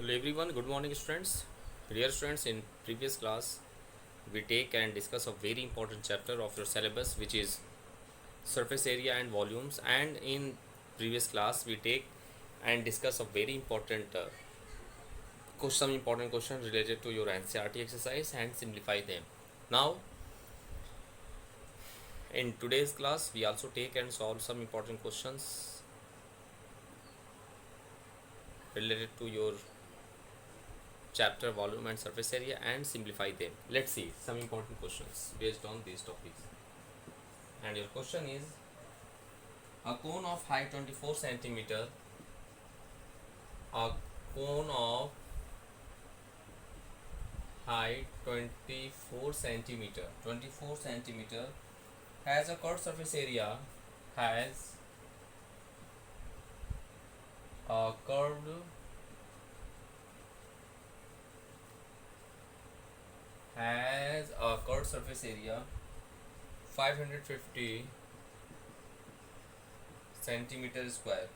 Hello everyone, good morning students. Dear students, in previous class we take and discuss a very important chapter of your syllabus which is surface area and volumes, and in previous class we take and discuss a very important some important questions related to your NCERT exercise and simplify them. Now in today's class we also take and solve some important questions related to your chapter volume and surface area and simplify them. Let's see some important questions based on these topics. And your question is, a cone of height 24 centimeter, a cone of height 24 centimeter has a curved surface area, has a curved surface area 550 centimeter square.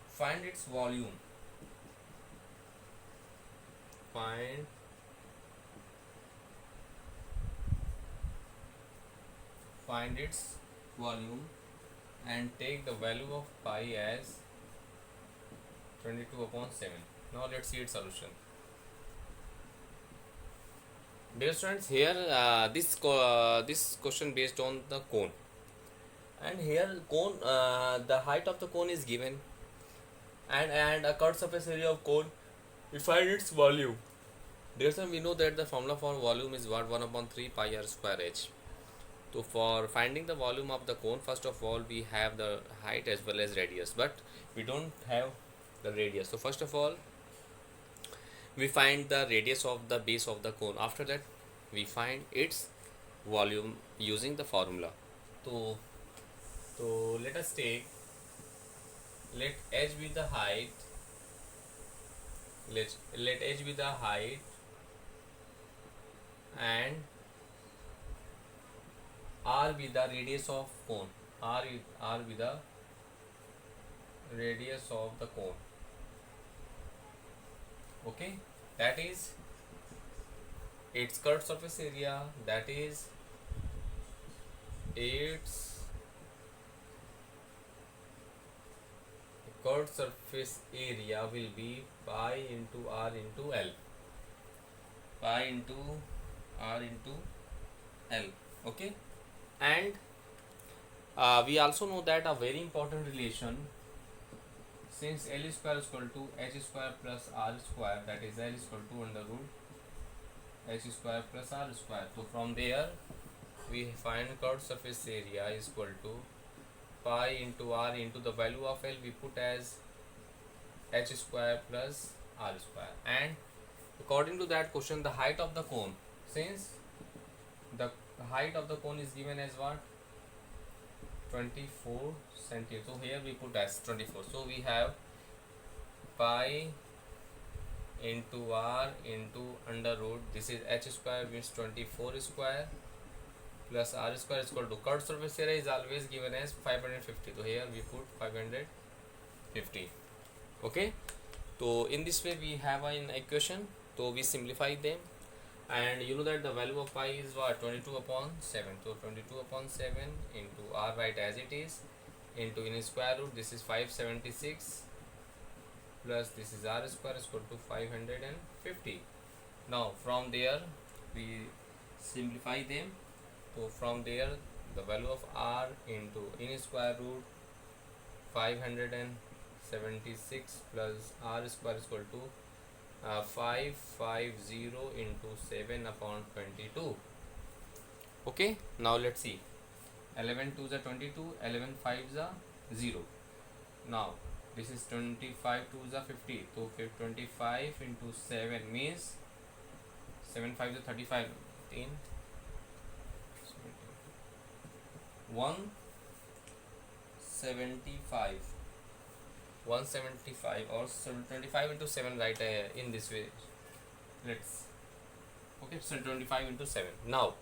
Find its volume. Find its volume and take the value of pi as 22 upon 7. Now let's see its solution. Dear students, here this question based on the cone, and here cone the height of the cone is given, and a curved surface area of cone. We find its volume. Dear students, we know that the formula for volume is what, 1 upon 3 pi r square h. So for finding the volume of the cone, first of all we have the height as well as radius, but we don't have the radius. So first of all we find the radius of the base of the cone. After that we find its volume using the formula. So let us take, let h be the height, let h be the height, and r be the radius of cone. R be the radius of the cone. Okay, that is its curved surface area, that is its curved surface area will be pi into r into L. Pi into r into L. Okay, and we also know that a very important relation, since L square is equal to h square plus r square, that is L is equal to under root h square plus r square. So from there we find curved surface area is equal to pi into r into the value of L we put as h square plus r square, and according to that question the height of the cone, since the height of the cone is given as what, 24 centimeter, so here we put as 24. So we have pi into r into under root, this is h square means 24 square plus r square is equal to, curved surface area is always given as 550, so here we put 550. Okay, so in this way we have an equation, so we simplify them, and you know that the value of pi is what, 22 upon 7. So 22 upon 7 into r, right as it is, into in square root, this is 576 plus this is r square is equal to 550. Now from there we simplify them. So from there the value of r into in square root 576 plus r square is equal to 550 into 7 upon 22. Okay, now let's see, 11 2s are 22, 11 5s are 0. Now this is 25 2s are 50, so 25 into 7 means 7 5s are 35, 15, 175 or 25 into 7, right, in this way. Let's, okay, so 25 into 7. Now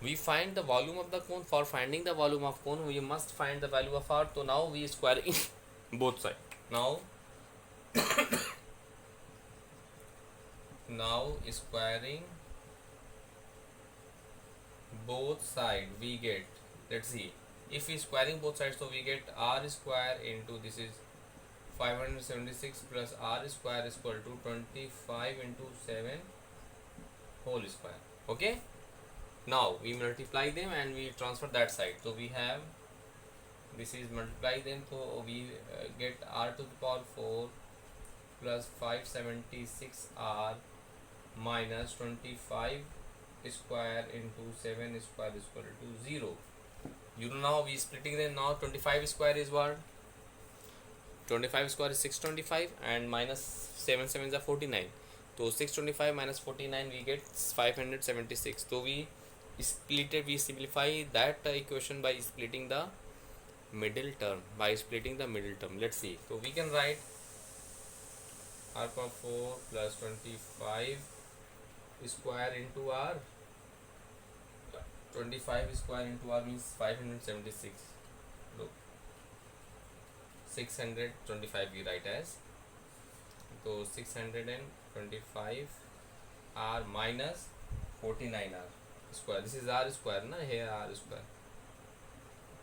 we find the volume of the cone. For finding the volume of cone we must find the value of r. So now we square in both sides. Now now squaring both side we get, let's see, if we squaring both sides, so we get r square into, this is 576 plus r square is equal to 25 into 7 whole square. Okay, now we multiply them and we transfer that side, so we have, this is multiply them, so we get r to the power 4 plus 576 r minus 25 square into 7 square is equal to 0. You know, now we splitting them. Now 25 square is what? 25 square is 625 and minus 7 7 is 49. So 625 minus 49 we get 576. So we split it, we simplify that equation by splitting the middle term. Let's see. So we can write r power 4 plus 25 square into r. 25 square into r means 576. Look, 625 we write as. So 625 r minus 49 r square. This is r square, na, here r square.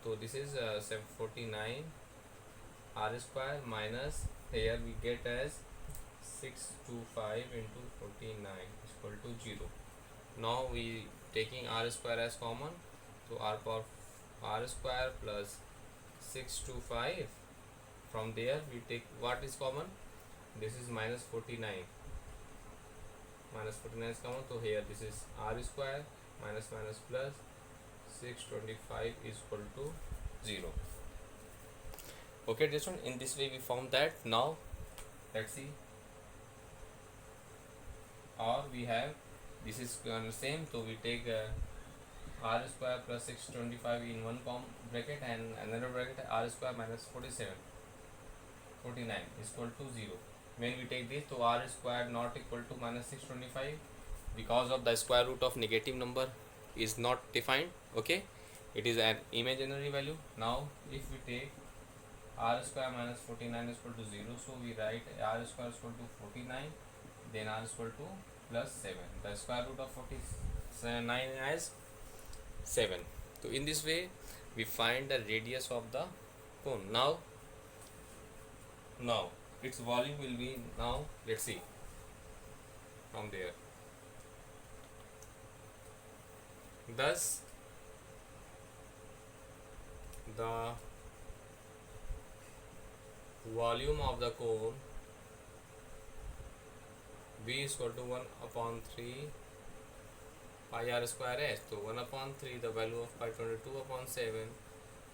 So this is 749 r square minus, here we get as 625 into 49 is equal to 0. Now we taking r square as common, so r power r square plus 625, from there we take what is common, this is minus 49 is common, so here this is r square minus minus plus 625 is equal to 0. Okay, this one, in this way we found that. Now let's see, or we have, this is same, so we take r square plus 625 in one bracket and another bracket r square minus 49 is equal to 0. When we take this, so r square not equal to minus 625 because of the square root of negative number is not defined. Okay, it is an imaginary value. Now if we take r square minus 49 is equal to 0, so we write r square is equal to 49, then r is equal to plus 7. The square root of 49 as 7. So in this way we find the radius of the cone. Now its volume will be, now let's see from there. Thus the volume of the cone V is equal to 1 upon 3 pi r square h. So 1 upon 3, the value of pi 22 upon 7.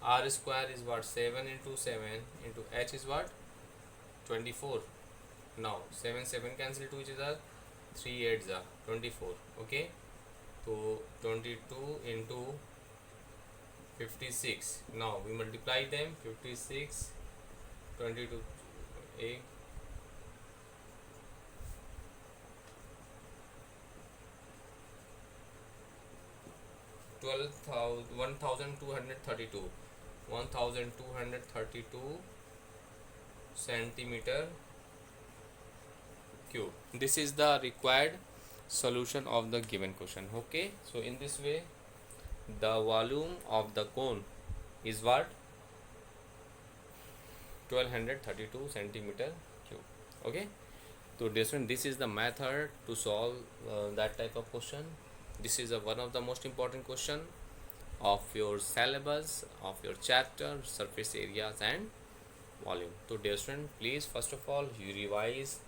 R square is what? 7 into 7 into h is what? 24. Now 7 cancel to each other, 3 8s are 24. Okay, so 22 into 56. Now we multiply them, 56 22 a 1232 centimeter cube. This is the required solution of the given question. Okay, so in this way the volume of the cone is what? 1232 centimeter cube. Okay, so this is the method to solve that type of question. This is one of the most important question of your syllabus, of your chapter, surface areas and volume. So dear student, please first of all you revise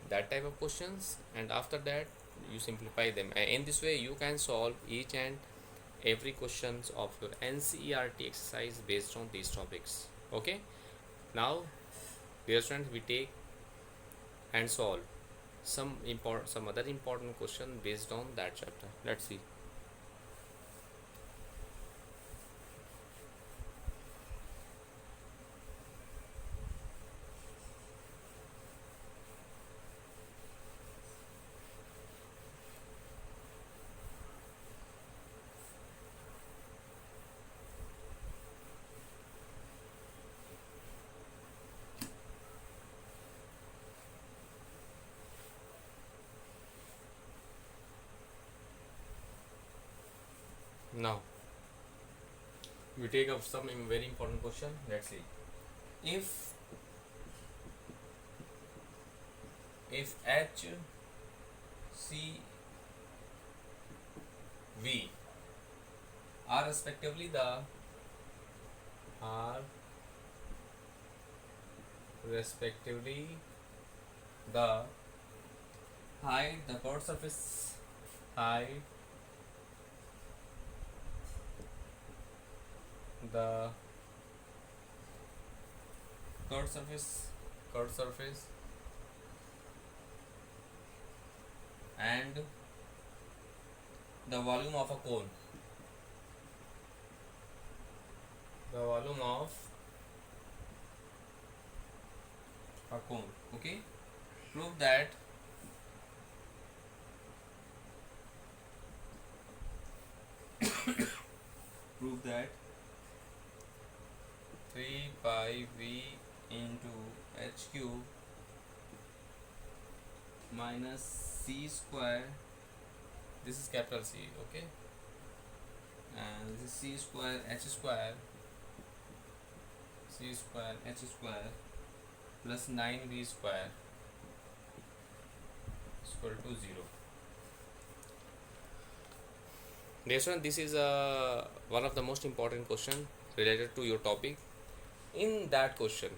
that type of questions and after that you simplify them, and in this way you can solve each and every questions of your NCERT exercise based on these topics. Okay, now dear students, we take and solve some other important question based on that chapter. Let's see. Now we take up some very important question. Let's see. If H, C, V are respectively are respectively the height, the chord surface height, the chord surface and the volume of a cone, the volume of a cone. Okay, prove that prove that 3 pi v into h cube minus c square, this is capital C, okay, and this is c square h square plus 9v square is equal to 0. Dear student, this is one of the most important question related to your topic. In that question,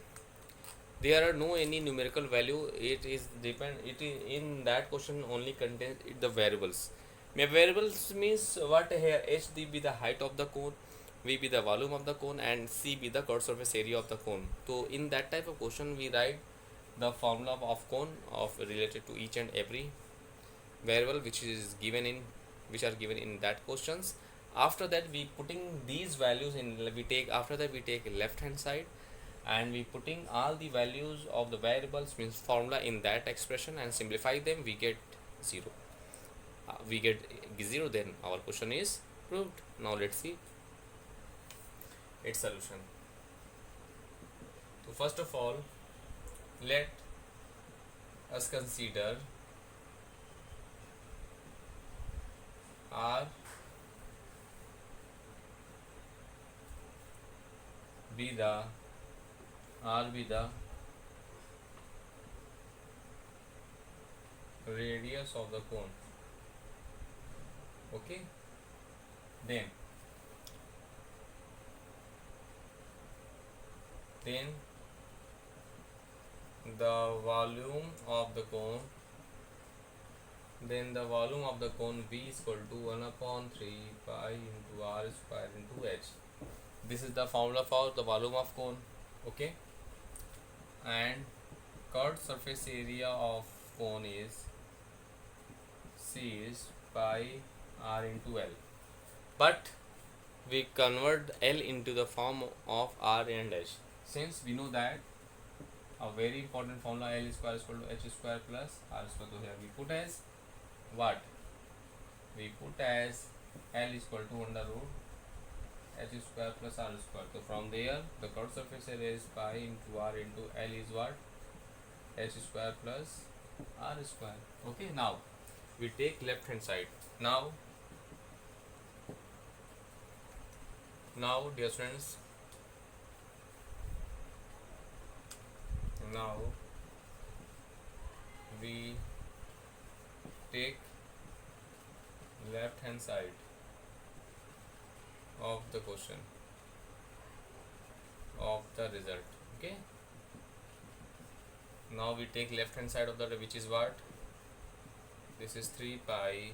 there are no any numerical value. It is in that question only contains the variables. Variables means what here? H be the height of the cone, V be the volume of the cone, and C be the chord surface area of the cone. So in that type of question, we write the formula of cone of related to each and every variable which are given in that questions. After that, we putting these values in. We take left hand side, and we putting all the values of the variables means formula in that expression and simplify them. We get 0. Then our question is proved. Now let's see its solution. So first of all, let us consider R be the radius of the cone. Okay, then the volume of the cone V is equal to 1 upon 3 pi into r square into h. This is the formula for the volume of cone. Okay, and chord surface area of cone is C is pi r into L, but we convert L into the form of r and h. Since we know that a very important formula, L square is equal to h square plus r square, so here we put as what? We put as L is equal to under root h square plus r square. So from there, the chord surface area is pi into r into L is what? H square plus r square. Okay, now we take left hand side. Now dear friends, now we take left hand side of the question of the result. Okay, now we take left hand side of the, which is what? This is 3 pi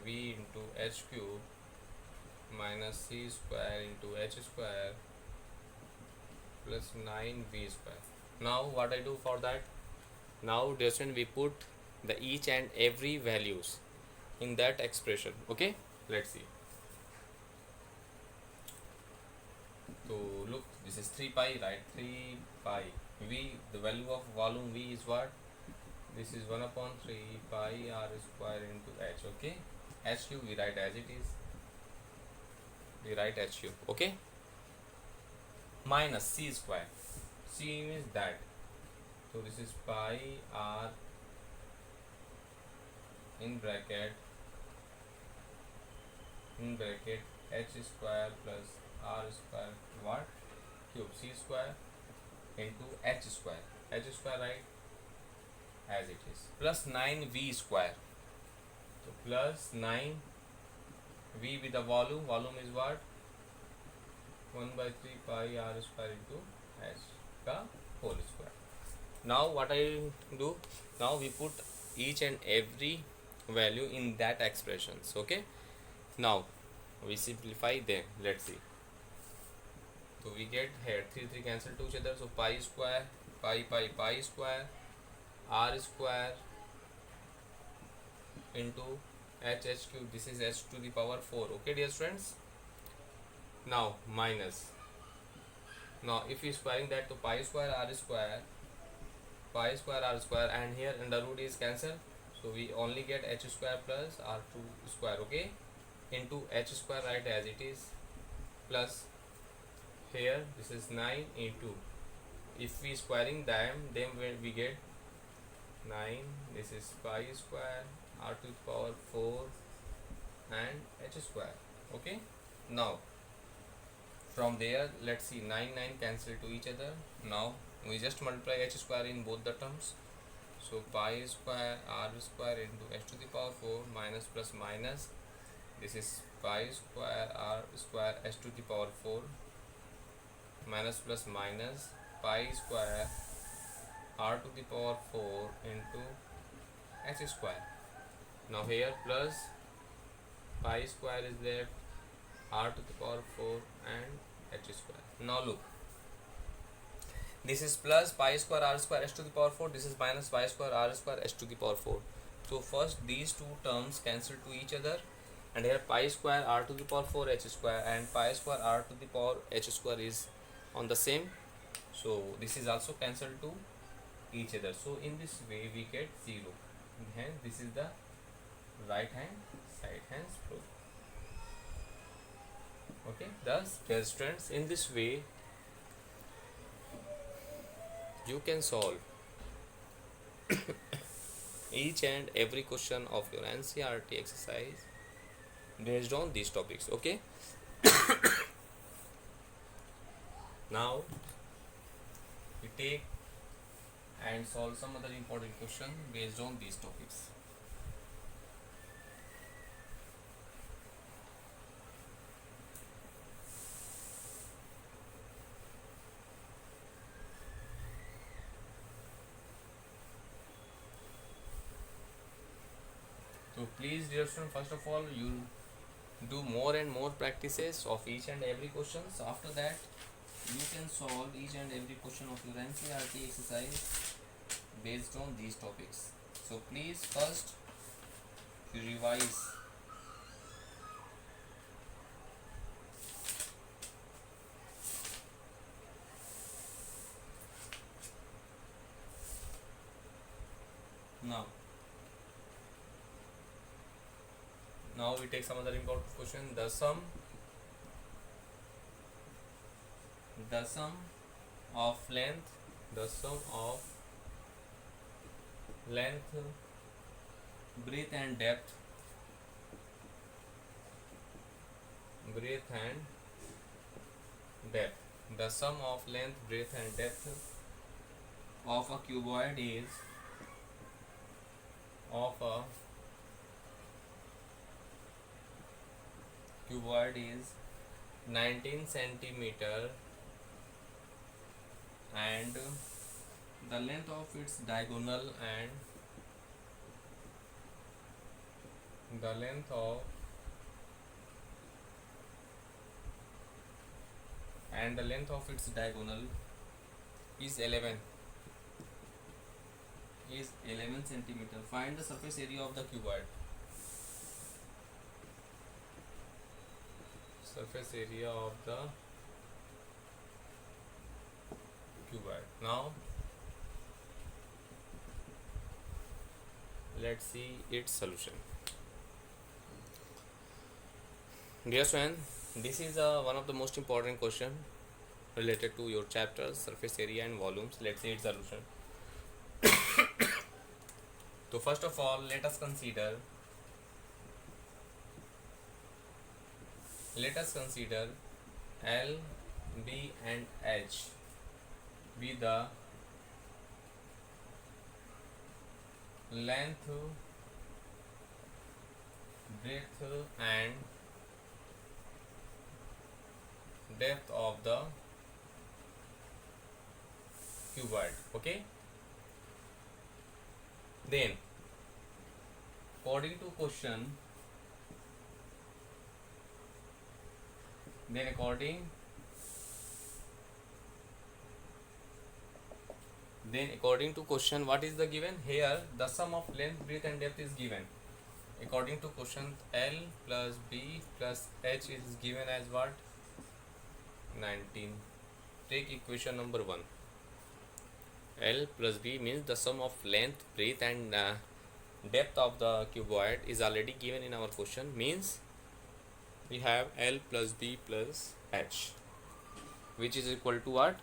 v into h cube minus c square into h square plus 9v square. Now what I do for that? Now we put the each and every values in that expression. Okay, let's see. So look, this is 3 pi, right? 3 pi v, the value of volume V is what? This is 1 upon 3 pi r square into h. Okay, h cube we write as it is. We write h cube. Okay, minus c square. C means that. So this is pi r in bracket h square plus r square what cube c square into h square, right, as it is, plus 9v square. So plus 9v with the volume is what, 1 by 3 pi r square into h का whole square. Now what I do, now we put each and every value in that expressions. Okay, now we simplify them. Let's see. So we get here 3 cancel to each other, so pi square, pi square, r square into h cube, this is h to the power 4. Okay dear friends, now minus, now if we squaring that to pi square r square, and here under root is cancelled, so we only get h square plus r2 square, okay, into h square, right, as it is, plus here this is 9 into, if we squaring them, then we get 9, this is pi square r to the power 4 and h square. Okay, now from there let's see, 9 cancel to each other. Now we just multiply h square in both the terms, so pi square r square into h to the power 4 minus plus minus, this is pi square r square h to the power 4 minus plus minus pi square r to the power 4 into h square. Now here plus pi square is left, r to the power 4 and h square. Now look, this is plus pi square r square h to the power 4, this is minus pi square r square h to the power 4. So first these two terms cancel to each other, and here pi square r to the power 4 h square and pi square r to the power h square is on the same, so this is also cancelled to each other. So in this way we get 0, hence this is the right hand side, hence proof. Okay, thus dear students, in this way you can solve each and every question of your NCERT exercise based on these topics. Okay, now we take and solve some other important question based on these topics. So please dear student, first of all you do more and more practices of each and every questions. After that you can solve each and every question of your NCERT exercise based on these topics. So please first revise. Now we take some other important question. The sum of length, breadth and depth, the sum of length, breadth and depth of a cuboid is 19 centimeter, and the length of its diagonal and the length of its diagonal is 11 centimeter. Find the surface area of the cuboid. Now let's see its solution. Dear student, this is one of the most important question related to your chapters, surface area and volumes. Let's see its solution. So first of all, let us consider Let us consider L, B and H be the length, breadth and depth of the cuboid. Okay, then according to question, then according to question, what is the given here? The sum of length, breadth and depth is given. According to question, L plus B plus H is given as what? 19. Take equation number 1. L plus B means the sum of length, breadth and depth of the cuboid is already given in our question, means we have L plus B plus H, which is equal to what?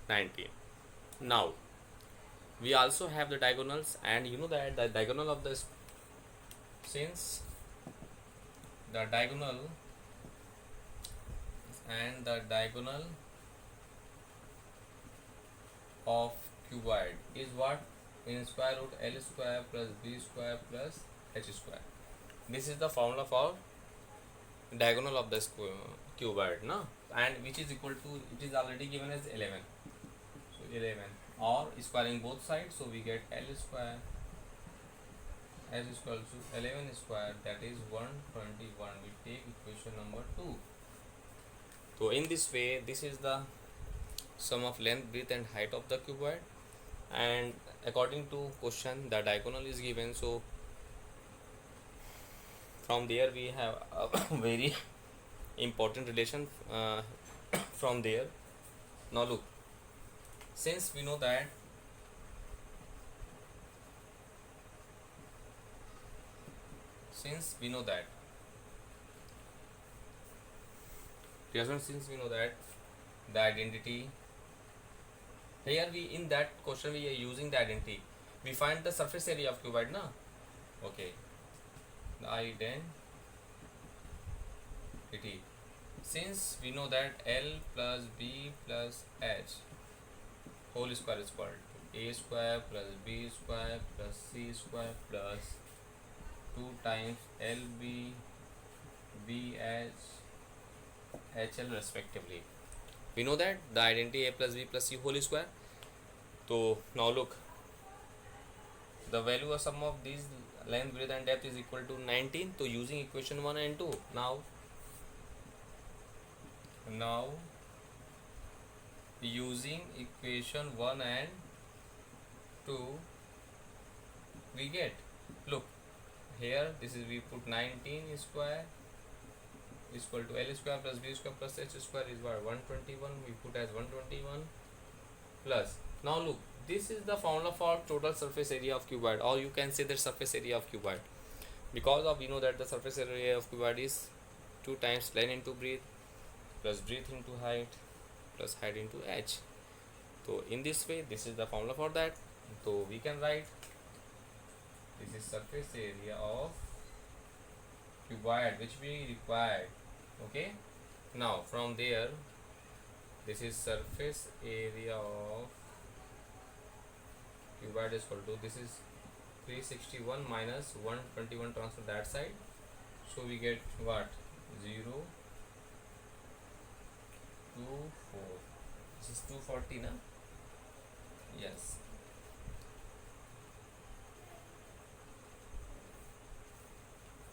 19. Now we also have the diagonals, and you know that the diagonal of this, since the diagonal and the diagonal of cuboid is what? In square root L square plus B square plus H square. This is the formula for diagonal of the cuboid, no? And which is equal to, it is already given as 11. So 11, or squaring both sides, so we get L square as equal to 11 square, that is 121. We take equation number 2. So in this way, this is the sum of length, breadth and height of the cuboid, and according to question the diagonal is given. So from there we have a very important relation from there. Now look, since we know that since we know that the identity, here we, in that question we are using the identity, we find the surface area of cuboid, na? Okay, the identity, since we know that L plus B plus H whole square is equal to A square plus B square plus C square plus 2 times LB BH HL respectively. We know that the identity A plus B plus C whole square. So now look, the value of sum of these length, breadth and depth is equal to 19. So using equation 1 and 2, now using equation 1 and 2, we get, look here, this is, we put 19 square is equal to L square plus B square plus H square is what? 121. We put as 121 plus, now look, this is the formula for total surface area of cuboid, or you can say the surface area of cuboid, because of, we know that the surface area of cuboid is 2 times length into breadth plus breadth into height plus height into H. So in this way, this is the formula for that. So we can write, this is surface area of cuboid which we required. Okay, now from there, this is surface area of cuboid is equal to, this is 361 minus 121 transfer that side, so we get what? 0 2 4, this is 240, na? Yes,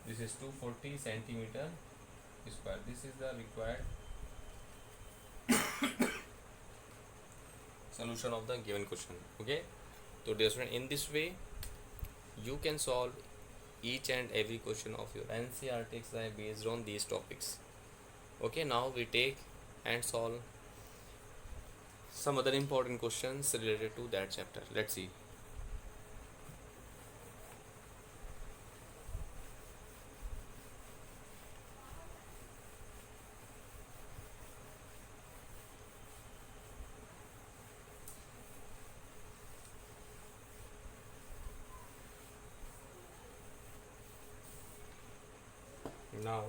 this is 240 centimeter square. This is the required solution of the given question. Okay, so dear student, in this way you can solve each and every question of your NCERT exam based on these topics. Okay, now we take and solve some other important questions related to that chapter. Let's see. Now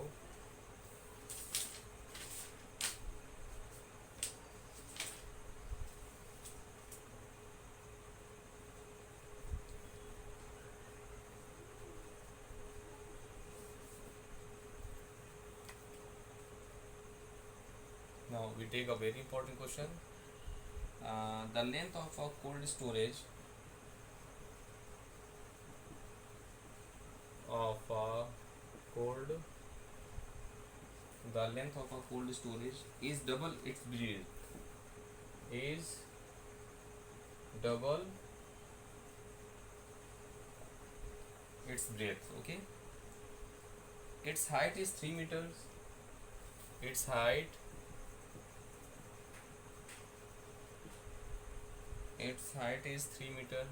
we take a very important question. The length of a cold storage of a cold the length of a cold storage is double its breadth is double its breadth. Okay, its height is 3 meters. Its height is 3 meter.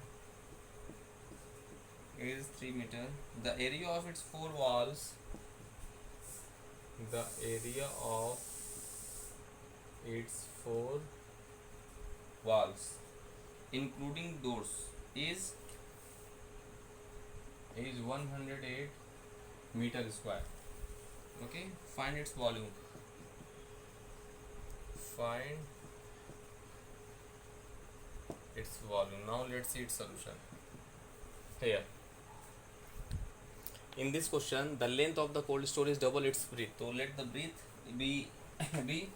Is 3 meter. The area of its four walls. The area of its four walls, including doors, is 108 meter square. Okay, find its volume. Find its volume. Now let's see its solution. Here in this question, the length of the cold storage double its breadth. So let the breadth be be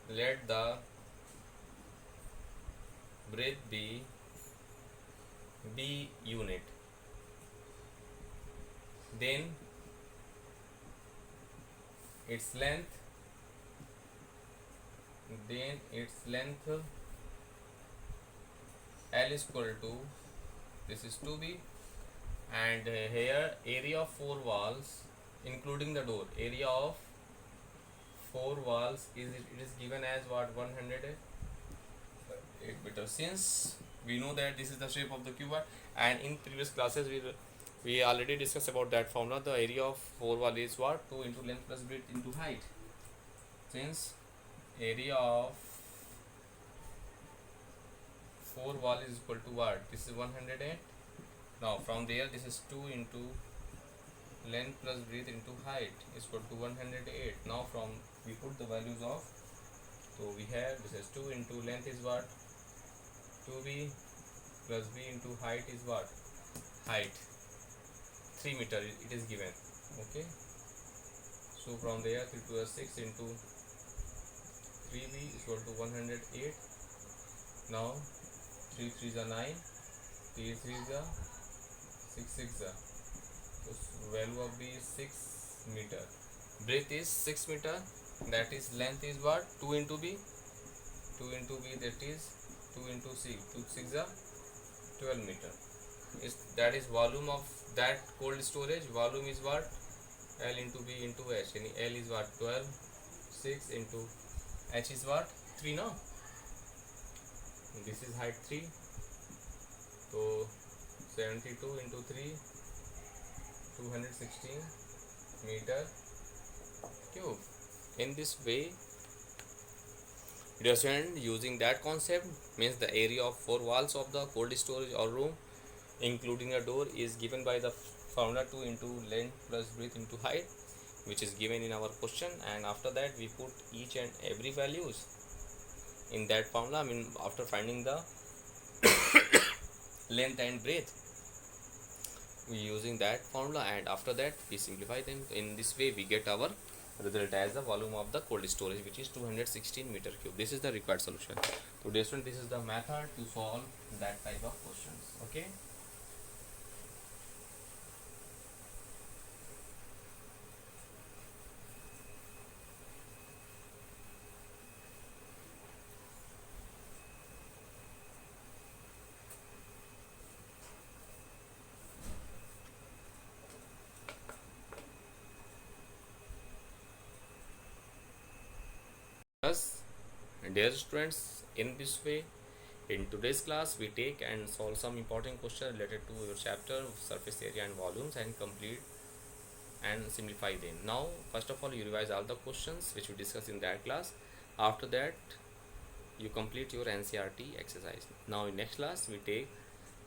let the breadth be unit. Then its length L is equal to, this is 2b, and here area of four walls including the door, area of four walls is it is given as what, 108 meter. Since we know that this is the shape of the cuboid, and in previous classes we already discussed about that formula. The area of four wall is what, 2 into length plus breadth into height. Since area of four wall is equal to what, this is 108. Now from there, this is 2 into length plus breadth into height is equal to 108. Now from we put the values of, so we have this is 2 into length is what, 2b plus b into height is what, height 3 meter it is given. Okay, so from there 3 to 6 into 3b is equal to 108. Now 3 3 is 9, 3 3 is 6 6 is, so value of b is 6 meter. Breadth is 6 meter, that is length is what, 2 into b, 2 into b, that is 2 into 6, 2 6 is 12 meter. That is volume of that cold storage. Volume is what, L into b into h, and L is what, 12, 6 into h is what, 3. No, this is height 3, so 72 into 3, 216 meter cube. In this way, dear student, using that concept, means the area of four walls of the cold storage or room including a door is given by the formula 2 into length plus breadth into height, which is given in our question. And after that we put each and every values in that formula. I mean, after finding the length and breadth, we using that formula, and after that we simplify them. In this way we get our result as the volume of the cold storage, which is 216 meter cube. This is the required solution. So dear student, this is the method to solve that type of questions. Okay. Thus, dear students, in this way, in today's class, we take and solve some important questions related to your chapter, surface area and volumes, and complete and simplify them. Now, first of all, you revise all the questions which we discussed in that class. After that, you complete your NCERT exercise. Now, in next class, we take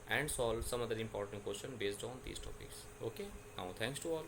and solve some other important question based on these topics. Okay. Now, thanks to all.